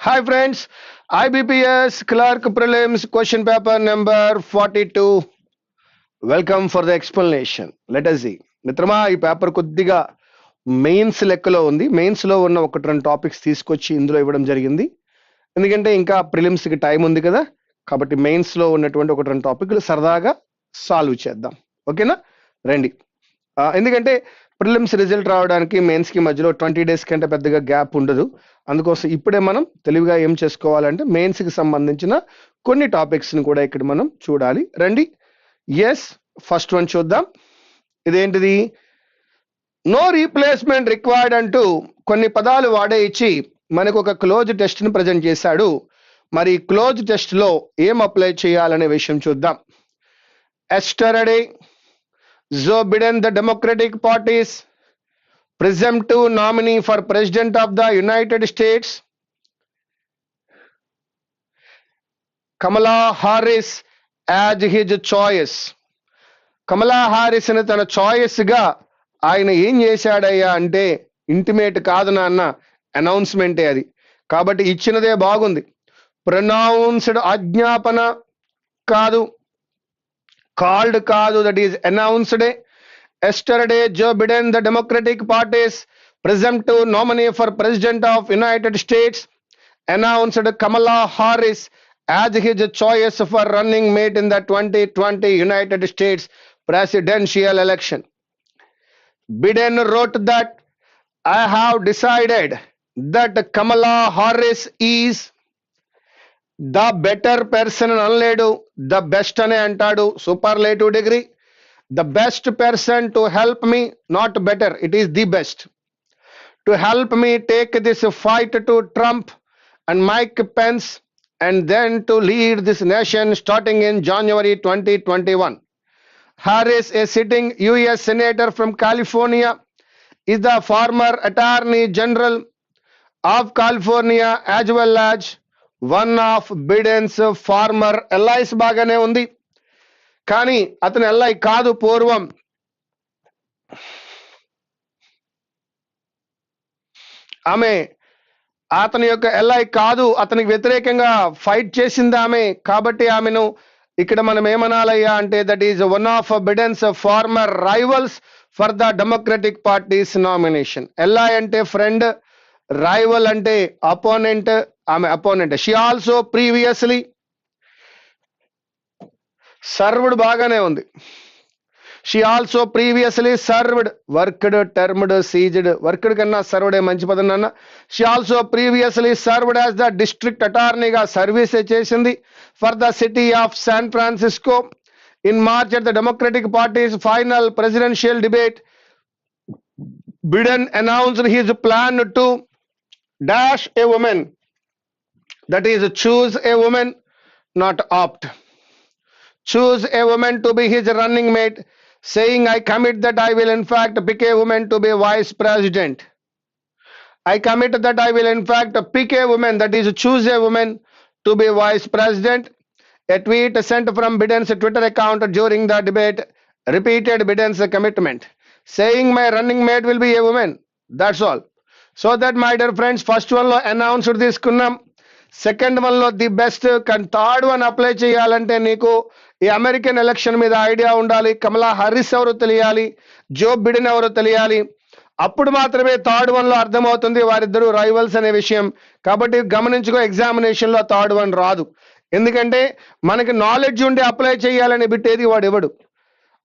Hi friends, IBPS Clerk Prelims question paper number 42. Welcome for the explanation. Let us see. మిత్రమా ఈ paper కొద్దిగా mains లెక్కలో ఉంది. Mains లో ఉన్న ఒకటి రెండు టాపిక్స్ తీసుకొచ్చి ఇందులో ఇవ్వడం జరిగింది. ఎందుకంటే ఇంకా ప్రిలిమ్స్ కి టైం ఉంది కదా, కాబట్టి మెయిన్స్ లో ఉన్నటువంటి ఒకటి రెండు టాపిక్లు సరదాగా సాల్వ్ చేద్దాం. ఓకేనా, రండి. ఎందుకంటే ప్రిలిమ్స్ రిజల్ట్ రావడానికి మెయిన్స్ కి మధ్యలో 20 days కంటే పెద్దగా గ్యాప్ ఉండదు. అందుకోసం ఇప్పుడే మనం తెలివిగా ఏం చేసుకోవాలంటే మెయిన్స్ కి సంబంధించిన కొన్ని టాపిక్స్ ని కూడా ఇక్కడ మనం చూడాలి. రండి. ఎస్, ఫస్ట్ వన్ చూద్దాం. ఇదేంటిది? నో రీప్లేస్మెంట్ రిక్వైర్డ్ అంటూ కొన్ని పదాలు వాడే ఇచ్చి మనకు ఒక క్లోజ్ టెస్ట్ ని ప్రజెంట్ చేశాడు. మరి క్లోజ్ టెస్ట్ లో ఏం అప్లై చేయాలనే విషయం చూద్దాం. Yesterday Joe Biden, the Democratic Party's presumptive nominee for President of the United States, Kamala Harris as his choice. Kamala Harris ని తన చాయిస్ గా ఆయన ఏం చేశాడయ్యా అంటే ఇంటిమేట్ కాదు నాన్న, అనౌన్స్మెంటే అది. కాబట్టి ఇచ్చినదే బాగుంది. ప్రొనౌన్స్డ్ ఆజ్ఞాపన కాదు, కాల్డ్ కాదు, that is announced. Yesterday, Joe Biden, the Democratic Party's presumptive nominee for President of United States, announced Kamala Harris as his choice for running mate in the 2020 United States presidential election. Biden wrote that I have decided that Kamala Harris is the better person అని అనలేడు, the best అనే అంటాడు, superlative degree. The best person to help me, not better, it is the best, to help me take this fight to Trump and Mike Pence and then to lead this nation starting in January 2021. Harris, a sitting US senator from California, is the former attorney general of California as well as one of Biden's former allies. బాగానే ఉంది, కానీ అతని LI కాదు. పూర్వం ఆమె అతని యొక్క LI కాదు, అతనికి వ్యతిరేకంగా ఫైట్ చేసింది ఆమె. కాబట్టి ఆమెను ఇక్కడ మనం ఏమనాలయ్యా అంటే that is one of Biden's former rivals for the Democratic party's nomination. Ally అంటే ఫ్రెండ్, రైవల్ అంటే అపోనెంట్. ఆమె opponent. She also previously served, బాగానే ఉంది. She also previously served, worked, termed, ceased. Worked కన్నా సర్వ్డే మంచి పదం అన్న. She also previously served as the district అటార్నీగా సర్వీస్ చేసింది for the city of San Francisco. In March at the Democratic Party's final presidential debate, Biden announced his plan to dash a woman, that is choose a woman, not opt. Choose a woman to be his running mate, saying I commit that I will in fact pick a woman to be vice president. I commit that I will in fact pick a woman, that is choose a woman to be vice president. A tweet sent from Biden's Twitter account during the debate repeated Biden's commitment, saying my running mate will be a woman. That's all. So that my dear friends, first one lo announced తీసుకున్నాం, second one లో the best. కానీ third one apply చేయాలంటే నీకు ఈ American election మీద idea ఉండాలి. కమలా Harris ఎవరో తెలియాలి, జో బిడెన్ ఎవరో తెలియాలి. అప్పుడు మాత్రమే థర్డ్ వన్ లో అర్థమవుతుంది వారిద్దరూ రైవల్స్ అనే విషయం. కాబట్టి గమనించుకో, ఎగ్జామినేషన్ లో థర్డ్ వన్ రాదు. ఎందుకంటే మనకి నాలెడ్జ్ ఉండి అప్లై చేయాలని బిట్టేది వాడు ఎవడు,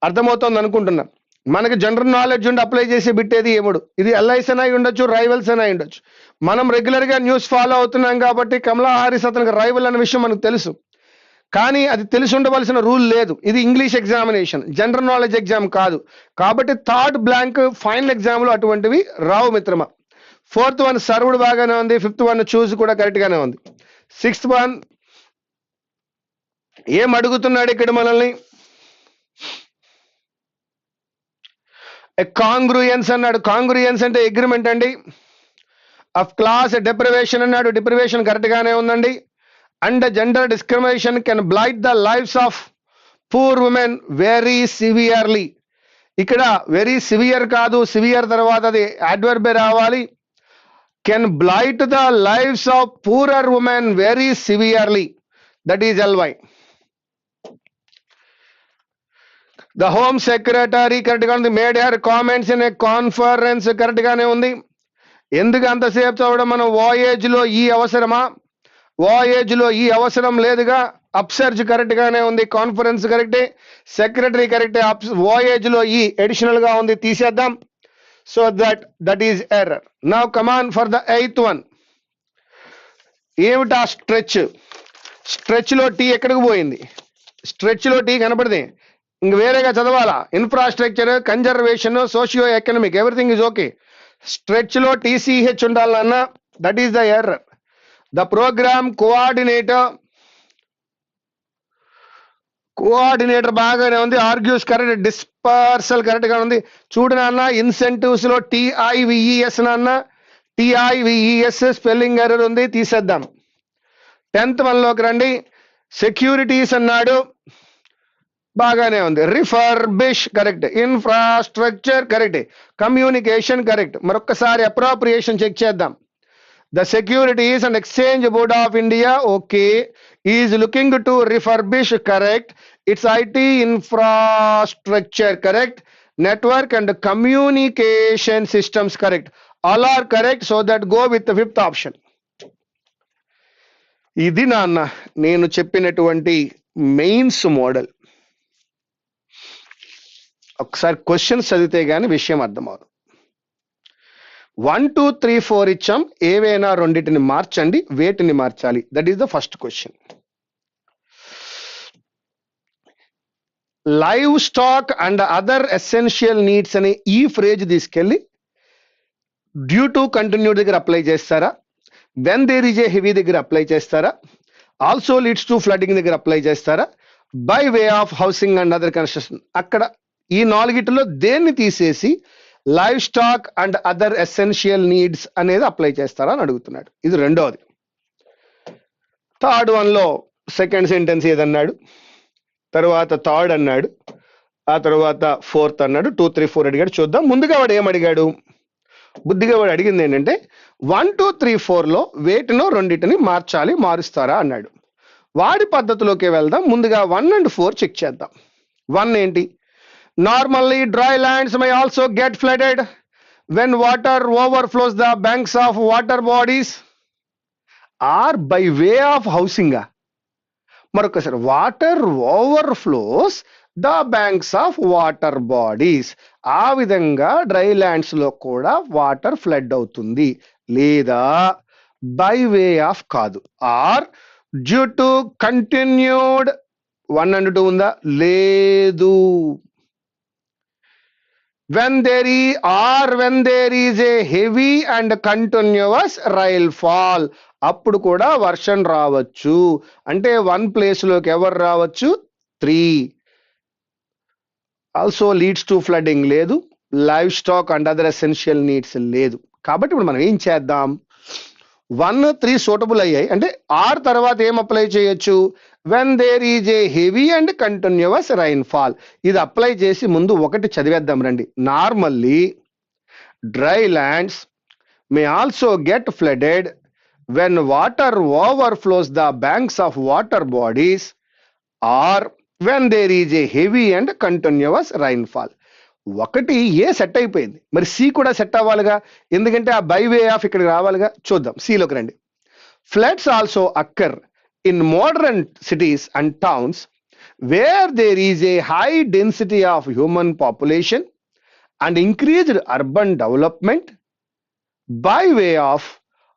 అర్థమవుతుంది అనుకుంటున్నా. మనకి జనరల్ నాలెడ్జ్ ఉండి అప్లై చేసి బిట్టేది ఏముడు. ఇది ఎల్ఐస్ అని అయి ఉండొచ్చు, రైవల్స్ అని అయి ఉండొచ్చు. మనం రెగ్యులర్ గా న్యూస్ ఫాలో అవుతున్నాం కాబట్టి కమలా హారిస్ అతనికి రైవల్ అనే విషయం మనకు తెలుసు, కానీ అది తెలిసి ఉండవలసిన రూల్ లేదు. ఇది English examination, general knowledge exam కాదు. కాబట్టి థర్డ్ బ్లాంక్ ఫైనల్ ఎగ్జామ్ లో అటువంటివి రావు మిత్రమా. ఫోర్త్ వన్ సర్వ్డ్ బాగానే ఉంది, ఫిఫ్త్ వన్ చూస్ కూడా కరెక్ట్ గానే ఉంది. సిక్స్త్ వన్ ఏం అడుగుతున్నాడు ఇక్కడ మనల్ని? కాంగ్రూయన్స్ అన్నాడు. కాంగ్రూయన్స్ అంటే అగ్రిమెంట్ అండి. ఆఫ్ క్లాస్ డెప్రివేషన్ అన్నాడు, డిప్రివేషన్ కరెక్ట్ గానే ఉందండి. And gender discrimination can blight the lives of poor women very severely. ఇక్కడ వెరీ సివియర్ కాదు, సివియర్ తర్వాత అది అడ్వర్బ్ రావాలి. can blight the lives of poorer women very severely. That is LY. The Home Secretary correct గా ఉంది. Made her comments in a conference correct గానే ఉంది. ఎందుకు అంతసేపు చదవడం? మనం వాయేజ్ లో ఈ అవసరమా? వాయేజ్ లో ఈ అవసరం లేదుగా. అప్సర్జ్ కరెక్ట్ గానే ఉంది. కాన్ఫరెన్స్ కరెక్టే. సెక్రటరీ కరెక్టే. వాయేజ్ లో ఈ అడిషనల్ గా ఉంది, తీసేద్దాం. So that is error. Now come on for the 8th one. ఏమిటా స్ట్రెచ్? స్ట్రెచ్ లో టీ ఎక్కడికి పోయింది? స్ట్రెచ్ లో టీ కనపడింది. ఇంక వేరేగా చదవాలా? Infrastructure, conservation, socio economic, everything is okay. Stretch లో TCH ఉండాలన్నా that is the error. The programme coordinator బాగానే ఉంది. Argues correct. డిస్పర్సల్ కరెక్ట్ గా ఉంది. చూడు నాన్న, ఇన్సెంటివ్స్ లో TIVES నాన్న, TIVES స్పెల్లింగ్ ఎర్రర్ ఉంది, తీసేద్దాం. 10th one లోకి రండి. సెక్యూరిటీస్ అన్నాడు, బాగానే ఉంది. Refurbish correct. Infrastructure correct. Communication correct. మరొక్కసారి అప్రోప్రియేషన్ చెక్ చేద్దాం. The Securities and Exchange Board of India, okay, is looking to refurbish, correct. It's IT infrastructure, correct. Network and communication systems, correct. All are correct, so that go with the 5th option. ఇది నాన్న నేను చెప్పినటువంటి mains model. ఒకసారి questions చదివితే గానీ విషయం అర్థమవుతుంది. 1, 2, 3, 4 ఇచ్చాం. ఏవైనా రెండింటిని మార్చండి. వేటిని మార్చాలి? That is the first question. Livestock and other essential needs అనే ఈ ఫ్రేజ్ తీసుకెళ్ళి డ్యూ టు కంటిన్యూ దగ్గర అప్లై చేస్తారా? When there is a heavy దగ్గర అప్లై చేస్తారా? ఆల్సో లీడ్స్ టు ఫ్లడింగ్ దగ్గర అప్లై చేస్తారా? By way of housing and other construction, అక్కడ ఈ 4 దేన్ని తీసేసి livestock and other essential needs అనేది అప్లై చేస్తారా అని అడుగుతున్నాడు. ఇది రెండోది. 3rd one లో సెకండ్ సెంటెన్స్ ఏదన్నాడు, తర్వాత 3rd అన్నాడు, ఆ తర్వాత 4th అన్నాడు, 2, 3, 4 అడిగాడు. చూద్దాం. ముందుగా వాడు ఏం అడిగాడు? బుద్ధిగా వాడు అడిగింది ఏంటంటే 1, 2, 3, 4లో వేటినో రెండింటిని మార్చాలి, మారుస్తారా అన్నాడు. వాడి పద్ధతిలోకి వెళ్దాం. ముందుగా 1 and 4 చెక్ చేద్దాం. 1 ఏంటి? Normally, dry lands may also get flooded when water overflows the banks of water bodies or by way of housing. మరొకసారి, water overflows the banks of water bodies. ఆ విధంగా డ్రై ల్యాండ్స్ లో కూడా water flood అవుతుంది. లేదా by way of కాదు, or due to continued. 1 and 2 ఉందా? లేదు. when there is a heavy and continuous rainfall, అప్పుడు కూడా వర్షం రావచ్చు. అంటే 1 place లోకి ఎవరు రావచ్చు? 3. ఆల్సో లీడ్స్ టు ఫ్లడింగ్ లేదు. Live stock and other essential needs లేదు. కాబట్టి ఇప్పుడు మనం ఏం చేద్దాం? 1, 3 సూటబుల్ అయ్యాయి. అంటే ఆర్ తర్వాత ఏం అప్లై చేయొచ్చు? when there is a heavy and continuous rainfall. ఇది అప్లై చేసి ముందు ఒకటి చదివేద్దాం రండి. Normally dry lands may also get flooded when water overflows the banks of water bodies or when there is a heavy and continuous rainfall. ఒకటి ఏ set అయిపోయింది, మరి C కూడా set అవ్వాలిగా, ఎందుకంటే ఆ బై వే ఆఫ్ ఇక్కడికి రావాలిగా. చూద్దాం. సిలోకి రండి. Floods also occur in modern cities and towns where there is a high density of human population and increased urban development by way of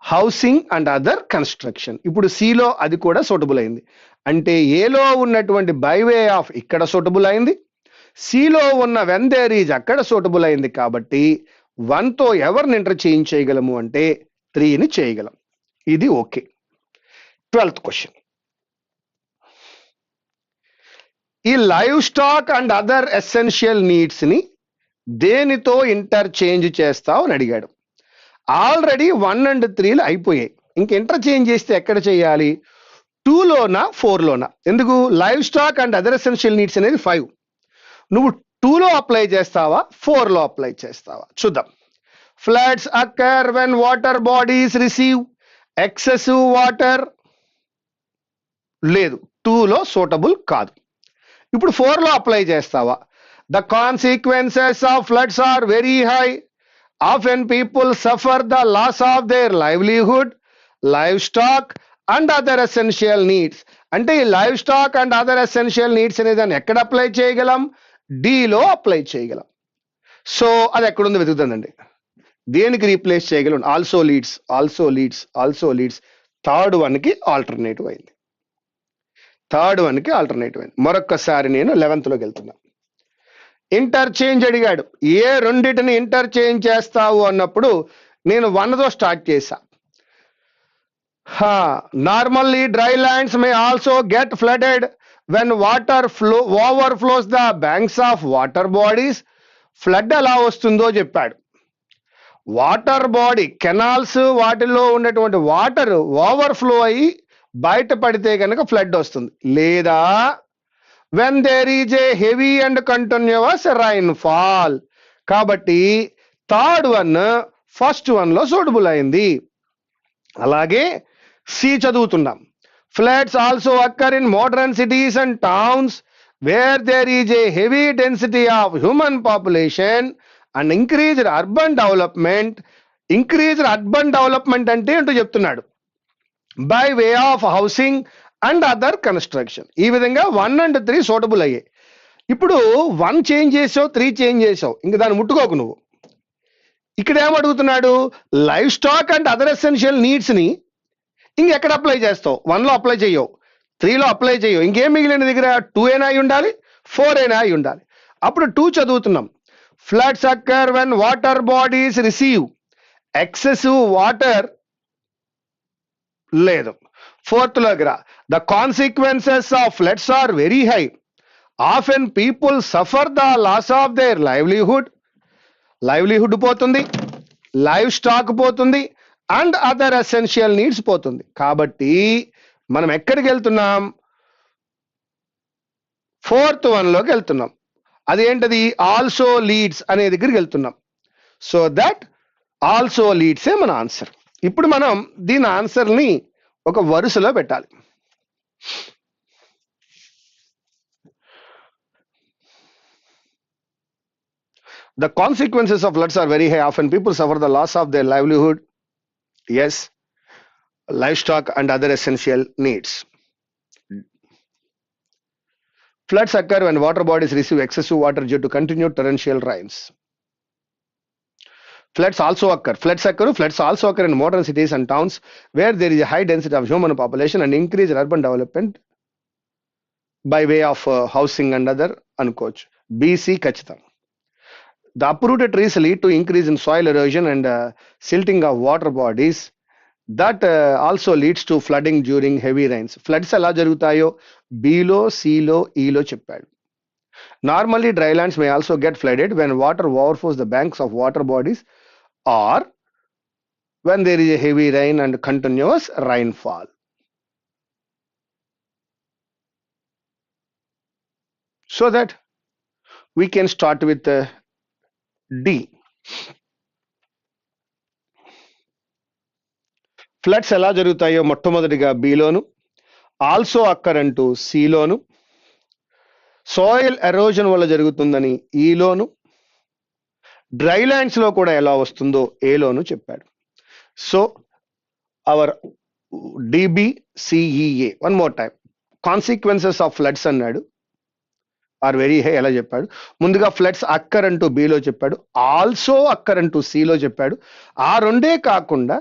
housing and other construction. ఇప్పుడు సిలో అది కూడా suitable అయింది. అంటే ఏలో ఉన్నటువంటి బై వే ఆఫ్ ఇక్కడ suitable అయింది, సిలో ఉన్న వెన్ దేర్ ఈజ్ అక్కడ సూటబుల్ అయింది. కాబట్టి 1తో ఎవరిని ఇంటర్చేంజ్ చేయగలము అంటే 3ని చేయగలం. ఇది ఓకే. 12th question. ఈ livestock and other essential needs ని దేనితో ఇంటర్చేంజ్ చేస్తావు అని అడిగాడు. ఆల్రెడీ 1 and 3 అయిపోయాయి. ఇంక ఇంటర్చేంజ్ చేస్తే ఎక్కడ చేయాలి? 2లోనా 4లోనా? ఎందుకు? Live stock and other essential needs అనేది 5. నువ్వు 2లో అప్లై చేస్తావా 4లో అప్లై చేస్తావా? చూద్దాం. Floods occur when water bodies receive excessive water. లేదు, 2లో సూటబుల్ కాదు. ఇప్పుడు 4లో అప్లై చేస్తావా? The consequences of floods are very high. Often people suffer the loss of their livelihood, livestock and other essential needs. అంటే ఈ livestock and other essential needs అనే దాన్ని ఎక్కడ అప్లై చేయగలం? డిలో అప్లై చేయగలం. సో అది ఎక్కడుందో వెతుకుతుందండి. దేనికి రీప్లేస్ చేయగలం? Also leads, also leads, also leads. Third వన్కి ఆల్టర్నేటివ్ అయింది. మరొక్కసారి నేను 11th లోకి వెళ్తున్నా. ఇంటర్చేంజ్ అడిగాడు. ఏ రెండింటిని ఇంటర్చేంజ్ చేస్తావు అన్నప్పుడు నేను 1తో స్టార్ట్ చేశా. Normally dry lands may also get flooded when water overflows the banks of water bodies. Flood ఎలా వస్తుందో చెప్పాడు. వాటర్ బాడీ, కెనాల్స్, వాటిల్లో ఉన్నటువంటి వాటర్ ఓవర్ఫ్లో అయ్యి బయట పడితే కనుక ఫ్లడ్ వస్తుంది. లేదా when there is a heavy and continuous rainfall. కాబట్టి third one first one suitable అయింది. అలాగే సి చదువుతున్నాం. Floods also occur in modern cities and towns where there is a heavy density of human population and increased urban development. Increased urban development అంటే ఏంటో చెప్తున్నాడు. By way of housing and other construction. ఈ విధంగా 1 and 3 suitable అయ్యాయి. ఇప్పుడు 1 change చేసావు, 3 change చేసావు, ఇంక దాన్ని ముట్టుకోకు నువ్వు. ఇక్కడ ఏమడుగుతున్నాడు? Livestock and other essential needs ని ఇంకెక్కడ అప్లై చేస్తావు? 1లో అప్లై చేయవు, 3లో అప్లై చేయవు. ఇంకేం మిగిలిన దగ్గర 2 అయినా అయి ఉండాలి, 4 అయినా అయి ఉండాలి. అప్పుడు 2 చదువుతున్నాం. Floods occur when water bodies receive excessive water. లేదు. 4th రా. The consequences of floods are very high. Often people suffer the loss of their livelihood. Livelihood పోతుంది, లైవ్ స్టాక్ పోతుంది అండ్ అదర్ ఎసెన్షియల్ నీడ్స్ పోతుంది. కాబట్టి మనం ఎక్కడికి వెళ్తున్నాం? 4th వన్లోకి వెళ్తున్నాం. అదేంటది? ఆల్సో లీడ్స్ అనే దగ్గరికి వెళ్తున్నాం. సో దట్ ఆల్సో లీడ్సే మన ఆన్సర్. ఇప్పుడు మనం దీని ఆన్సర్ని ఒక వరుసలో పెట్టాలి. The consequences of floods are very high. Often people suffer the loss of their livelihood. Yes. Livestock and other essential needs. Floods occur when water bodies receive excessive water due to continued torrential rains. Floods also occur in modern cities and towns where there is a high density of human population and increased urban development by way of housing and other అనుకోవచ్చు. BC ఖచ్చితం. The uprooted trees lead to increase in soil erosion and silting of water bodies. That also leads to flooding during heavy rains. Floods ఎలా జరుగుతాయో Bలో, Cలో, Eలో చెప్పాడు. Normally dry lands may also get flooded when water overflows the banks of water bodies or when there is a heavy rain and continuous rainfall. So that we can start with D. Floods ఎలా జరుగుతాయో మొట్టమొదటిగా Bలోను, also అక్కర్ అంటూ Cలోను, soil erosion వల్ల జరుగుతుందని Eలోను, dry lands లో కూడా ఎలా వస్తుందో Aలోను చెప్పాడు. So our DBCEA one more time. Consequences of floods అన్నాడు, ఆర్ వెరీ హై ఎలా చెప్పాడు. ముందుగా ఫ్లడ్స్ అక్కర్ అంటూ Bలో చెప్పాడు, ఆల్సో అక్కర్ అంటూ Cలో చెప్పాడు. ఆ రెండే కాకుండా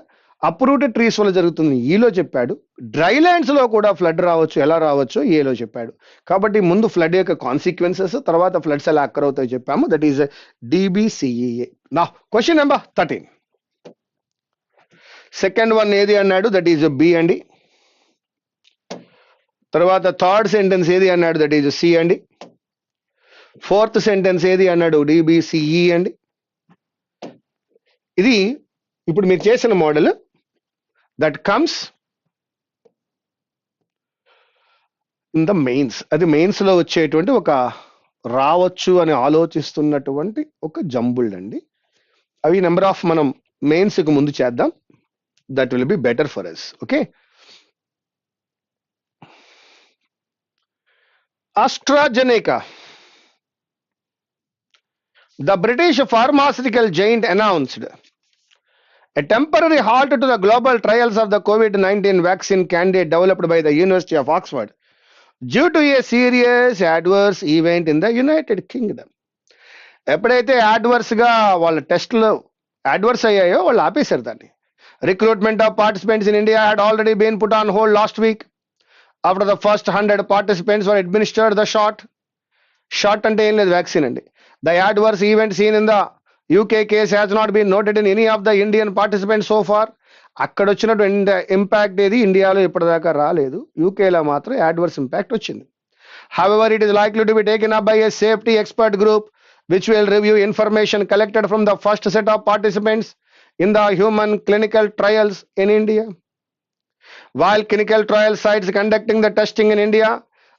అప్రూటెడ్ ట్రీస్ వల్ల జరుగుతుంది Eలో చెప్పాడు. డ్రై ల్యాండ్స్ లో కూడా ఫ్లడ్ రావచ్చు, ఎలా రావచ్చో Aలో చెప్పాడు. కాబట్టి ముందు ఫ్లడ్ యొక్క కాన్సిక్వెన్సెస్, తర్వాత ఫ్లడ్స్ ఎలా అక్కర్ అవుతాయో చెప్పాము. That is DBCEA. నా క్వశ్చన్ నెంబర్ 13. సెకండ్ వన్ ఏది అన్నాడు? దట్ ఈస్ B అండి. తర్వాత థర్డ్ సెంటెన్స్ ఏది అన్నాడు? దట్ ఈస్ C అండి. ఫోర్త్ సెంటెన్స్ ఏది అన్నాడు? DBCE అండి. ఇది ఇప్పుడు మీరు చేసిన model that comes in the mains. అది మెయిన్స్ లో వచ్చేటువంటి ఒక రావచ్చు అని ఆలోచిస్తున్నటువంటి ఒక జంబుల్డ్ అండి. అవి నెంబర్ ఆఫ్ మనం మెయిన్స్ కు ముందు చేద్దాం. That will be better for us. Okay, AstraZeneca. The British pharmaceutical giant announced a temporary halt to the global trials of the COVID-19 vaccine candidate developed by the University of Oxford due to a serious adverse event in the United Kingdom. ఎప్పుడైతే అడ్వర్స్గా వాళ్ళ టెస్ట్లు adverse అయ్యాయో వాళ్ళు ఆపేశారు దాన్ని. Recruitment of participants in India had already been put on hold last week after the first 100 participants were administered the shot అంటే ఏం లేదు, వ్యాక్సిన్ అండి. The adverse event seen in the UK case has not been noted in any of the Indian participants so far. అక్కడ వచ్చినటువంటి impact ఏది ఇండియాలో ఇప్పటిదాకా రాలేదు, యూకేలో మాత్రం అడ్వర్స్ ఇంపాక్ట్ వచ్చింది. However, it is likely to be taken up by a safety expert group which will review information collected from the first set of participants in the human clinical trials in India. While clinical trial sites conducting the testing in India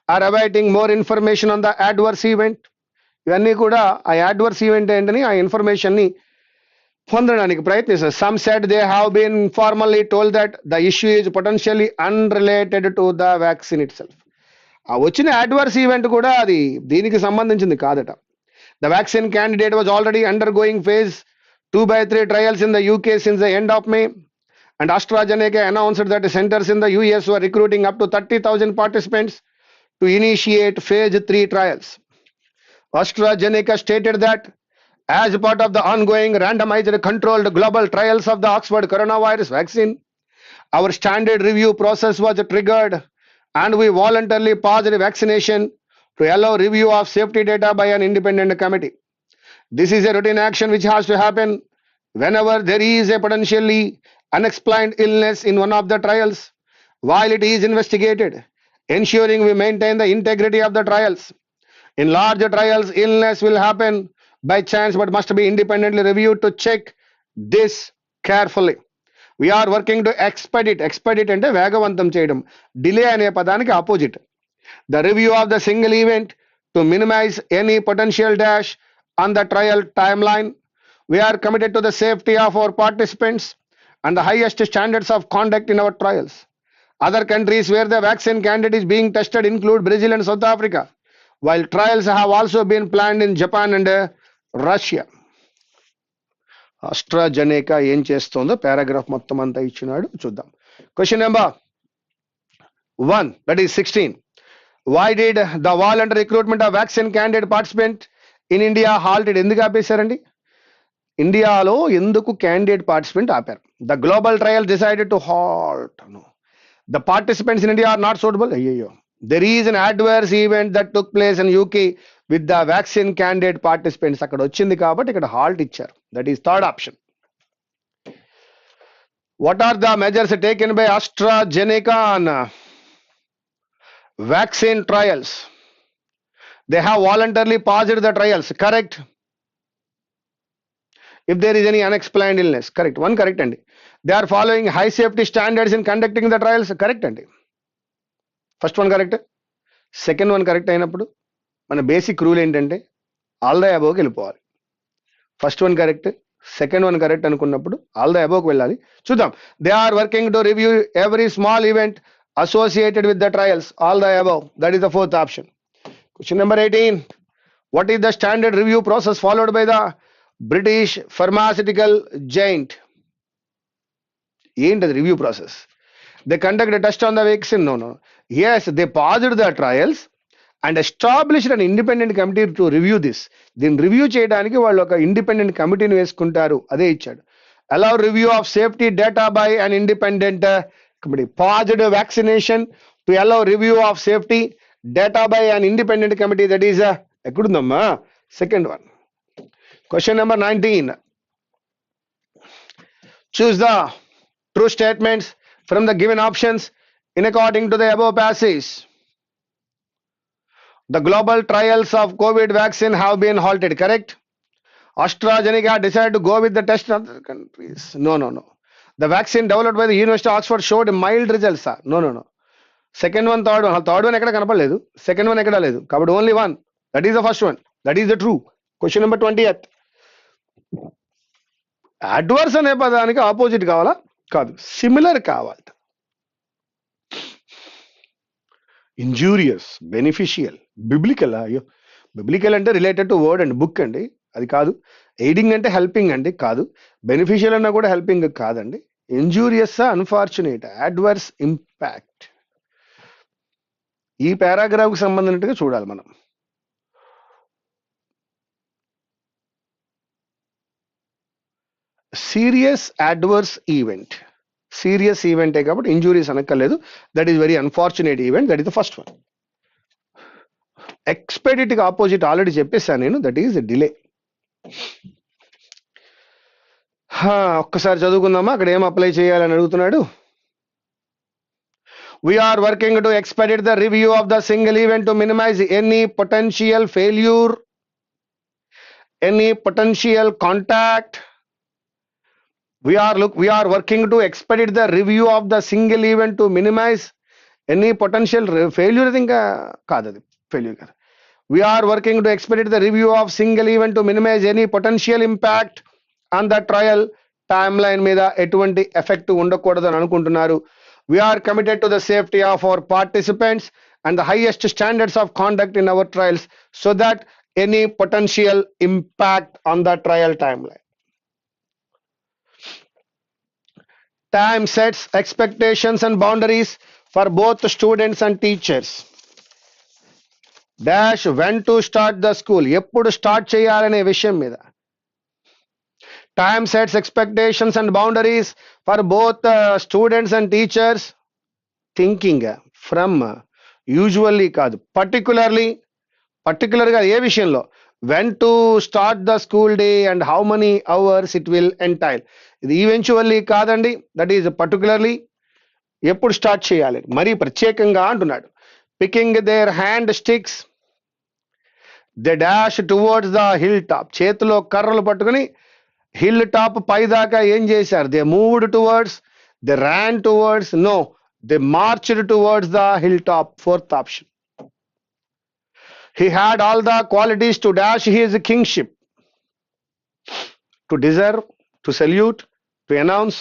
are awaiting more information on the adverse event. ఇవన్నీ కూడా ఆ adverse event ఏంటని ఆ information ని పొందడానికి ప్రయత్నిస్తారు. Some said they have been formally told that the issue is potentially unrelated to the vaccine itself. ఆ వచ్చిన అడ్వర్స్ ఈవెంట్ కూడా అది దీనికి సంబంధించింది కాదట. The vaccine candidate was already undergoing phase 2/3 trials in the UK since the end of May, and AstraZeneca announced that the centers in the US were recruiting up to 30,000 participants to initiate phase 3 trials. AstraZeneca stated that as part of the ongoing randomized controlled global trials of the Oxford coronavirus vaccine, our standard review process was triggered and we voluntarily paused vaccination to allow review of safety data by an independent committee. This is a routine action which has to happen whenever there is a potentially unexplained illness in one of the trials while it is investigated, ensuring we maintain the integrity of the trials. In larger trials, illness will happen by chance but must be independently reviewed to check this carefully. We are working to expedite అంటే వేగవంతం చేయడం, delay అనే పదానికి opposite. The review of the single event to minimize any potential dash on the trial timeline. We are committed to the safety of our participants and the highest standards of conduct in our trials. Other countries where the vaccine candidate is being tested include Brazil and South Africa, while trials have also been planned in Japan and Russia. AstraZeneca ఏం చేస్తుందో paragraph మొత్తం అంతా ఇచ్చినాడు, చూద్దాం. Question number 1, that is 16. Why did the voluntary recruitment of vaccine candidate participant in India halted? ఎందుకు ఆపేశారండి? ఇండియాలో ఎందుకు క్యాండిడేట్ పార్టిసిపెంట్ ఆపారు? The global trial decided to halt. The participants in India are not suitable. అయ్యో, there is an adverse event that took place in UK with the vaccine candidate participants. అక్కడ వచ్చింది కాబట్టి ఇక్కడ హాల్ట్ ఇచ్చారు. That is third option. What are the measures taken by AstraZeneca on vaccine trials? They have voluntarily paused the trials. Correct. If there is any unexplained illness. Correct. One correct అండి. They are following high safety standards in conducting the trials. Correct అండి. First one correct. Second one correct అయినప్పుడు మన basic rule ఏంటంటే all the అబోవ్కి వెళ్ళిపోవాలి. First one correct, second one correct అనుకున్నప్పుడు all the అబోవ్కి వెళ్ళాలి. చూద్దాం. They are working to review every small event associated with the trials. All the above. That is the fourth option. Question number 18. What is the standard review process followed by the British pharmaceutical giant? ఏంటది review process? They conduct a test on the vaccine. No. Yes, they paused the trials and established an independent committee to review this. దీన్ని review చేయడానికి వాళ్ళు ఒక independent కమిటీని వేసుకుంటారు, అదే ఇచ్చాడు. Allow review of safety data by an independent committee. Paused vaccination to allow review of safety data by an independent committee. That is ఎక్కడుందమ్మా? Second one. Question number 19. Choose the true statements from the given options in according to the above passage. The global trials of COVID vaccine have been halted. Correct. AstraZeneca decided to go with the test in other countries. No. The vaccine developed by the University of Oxford showed mild results. No. Second one, third one. Third one ekkada kanapaledu. Second one ekkada ledu. Kabatti only one. That is the first one. That is the true. Question number 20th. Adverse అనే పదానికి opposite కావాలా? కాదు, similar కావాలి. Injurious, beneficial, biblical. అయ్యో, biblical అంటే related to word and book అండి, అది కాదు. ఎయిడింగ్ అంటే హెల్పింగ్ అండి, కాదు. బెనిఫిషియల్ అన్నా కూడా హెల్పింగ్ కాదండి. Injurious, unfortunate, adverse impact. ఈ పారాగ్రాఫ్కి సంబంధించినట్టుగా చూడాలి మనం. సీరియస్ అడ్వర్స్ ఈవెంట్, సీరియస్ ఈవెంటే కాబట్టి ఇంజూరీస్ అనక్కర్లేదు. That is very unfortunate event, that is the first one. ఎక్స్పెడిట్కి ఆపోజిట్ ఆల్రెడీ చెప్పేసాను నేను, దట్ ఈస్ డిలే. ఒక్కసారి చదువుకుందామా, అక్కడ ఏం అప్లై చేయాలని అడుగుతున్నాడు. We are working to expedite the review of the single event to minimize any potential failure, any potential contact. We are working to expedite the review of the single event to minimize any potential failure. ఇంకా కాదు, అది failure కాదు. We are working to expedite the review of single event to minimize any potential impact on the trial timeline మీద ఎటువంటి effect ఉండకూడదు అని అనుకుంటున్నారు. We are committed to the safety of our participants and the highest standards of conduct in our trials so that any potential impact on the trial timeline. Time sets expectations and boundaries for both students and teachers. Dash when to start the school, ఎప్పుడు start చేయాలనే విషయం మీద. Time sets expectations and boundaries for both students and teachers. Thinking from usually కాదు, పర్టికులర్గా ఏ విషయంలో, when to start the school day and how many hours it will entail. ఇది eventually కాదండి, that is particularly, ఎప్పుడు start చేయాలి మరీ ప్రత్యేకంగా అంటున్నాడు. Picking their hand sticks, they dash towards the hill top, చేతిలో కర్రలు పట్టుకుని హిల్ టాప్ పైదాకా ఏం చేశారు? They moved towards, they ran towards, no, they marched towards the hill top. Fourth option. He had all the qualities to dash his kingship, to deserve, to salute, to announce,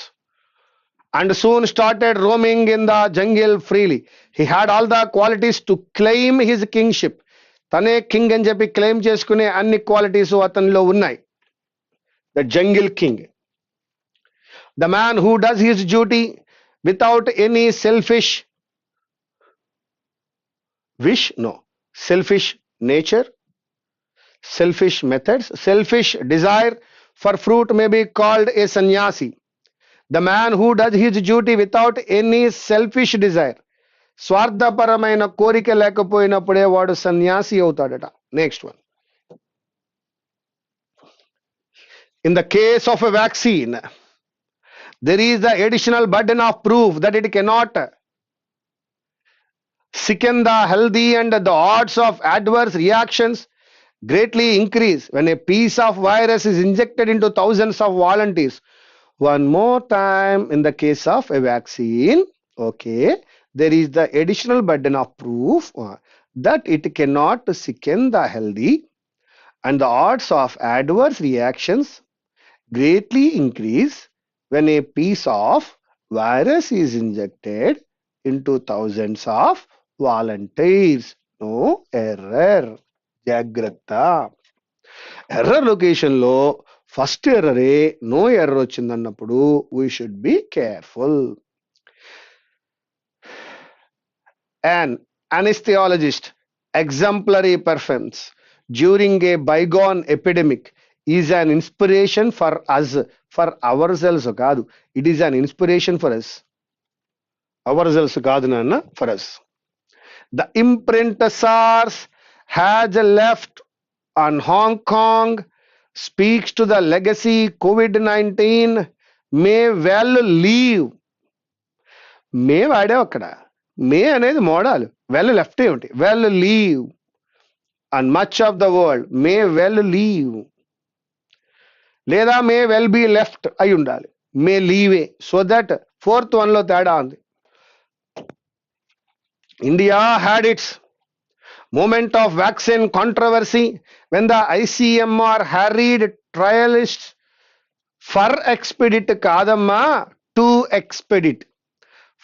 and soon started roaming in the jungle freely. He had all the qualities to claim his kingship. తనే king అని చెప్పి claim చేసుకునే అన్ని qualities అతనిలో ఉన్నాయి. The jungle king. The man who does his duty without any selfish wish, no, selfish nature, selfish methods, selfish desire for fruit may be called a sannyasi. The man who does his duty without any selfish desire, స్వార్థపరమైన కోరిక లేకపోయినప్పుడే వాడు సన్యాసి అవుతాడట. Next one. In the case of a vaccine, there is the additional burden of proof that it cannot sicken the healthy and the odds of adverse reactions greatly increase when a piece of virus is injected into thousands of volunteers. One more time, in the case of a vaccine, okay, there is the additional burden of proof that it cannot sicken the healthy and the odds of adverse reactions greatly increase when a piece of virus is injected into thousands of volunteers. No error, జాగ్రత్త. Error location లో first ఎర్రరే no error వచ్చిందన్నప్పుడు we should be careful. An anesthesiologist exemplary performance during a bygone epidemic is an inspiration for us, for ourselves కాదు, it is an inspiration for us. ourselves కాదు నాన్న, for us. The imprint SARS has left on Hong Kong speaks to the legacy COVID-19 may well leave. మే వాడావు అక్కడ, may అనేది modal, well left ఏమిటి? Well leave. And much of the world may well leave, లేదా may well be left అయి ఉండాలి, may లీవే. So that fourth one లో తేడా ఉంది. India had its moment of vaccine controversy when the ICMR harried trialists for expedite కాదమ్మా, to expedite.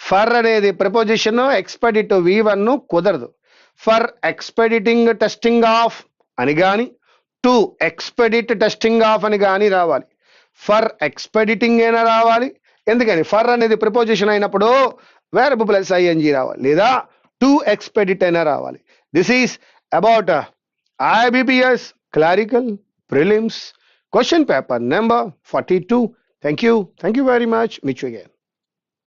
For అనేది preposition, expedite V1 కుదరదు. ఫర్ ఎక్స్పెడిటింగ్ టెస్టింగ్ ఆఫ్ అని కానీ, టు ఎక్స్పెడిట్ టెస్టింగ్ ఆఫ్ అని కానీ రావాలి. ఫర్ ఎక్స్పెడిటింగ్ అయినా రావాలి. ఎందుకని? ఫర్ అనేది ప్రిపోజిషన్ అయినప్పుడు వెర్బ్ ప్లస్ ING రావాలి, లేదా టు ఎక్స్పెడిట్ అయినా రావాలి. This is about IBPS clerical prelims question paper number 42. Thank you very much. Meet you again.